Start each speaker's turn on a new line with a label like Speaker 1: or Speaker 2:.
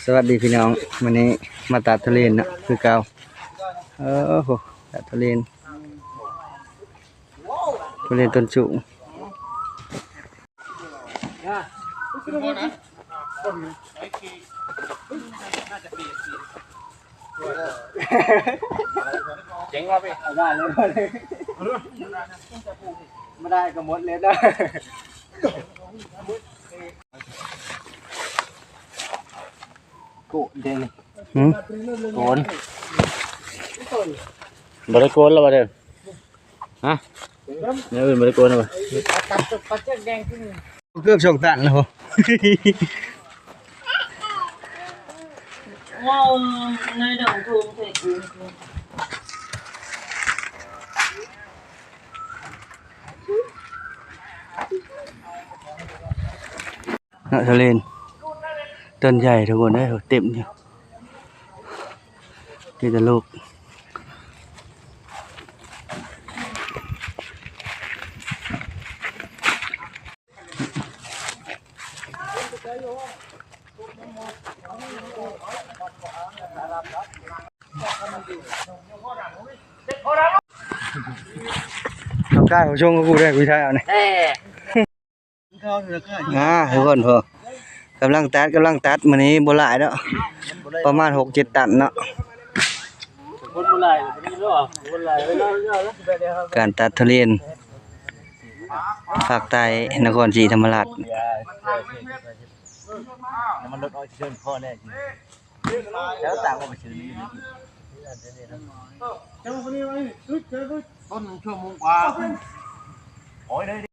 Speaker 1: สวัสดีพี่น้องวันนี้มาตัดทุเรียนนะคือเก่าโหตัดทุเรียนต้นสูง
Speaker 2: เจ๋งว่ะพี่ได้เลยไม่ได้ก็หมดเลยได้กูเด่นโกนบริโกนแล้ววะเด้อฮะเนี่ยอื่นบริโกนแล้ววะปัดเชือกแดงขึ้น
Speaker 1: เกือบส่งตันแล้ว
Speaker 3: ว้าวในดอกทุ่งเสก
Speaker 1: ทุเรียนต้นใหญ่ทุกคนได้เต็มอยู่มีแต่ลูกเขากล้าเขาชงกูได้กูใช่เอาเนี่ยทุกคนพอกำลังตัดมื้อนี้บ่หลายแล้วประมาณ 6-7 ตันเนาะการตัดทุเรียนภาคใต้นครศรีธรรมราช
Speaker 2: มันลดอ้อยเชิญพ่อแน่จริงแล้วต่างว่าไปเชิญนี่ต้นชั่วโมงกว่าโอ้ย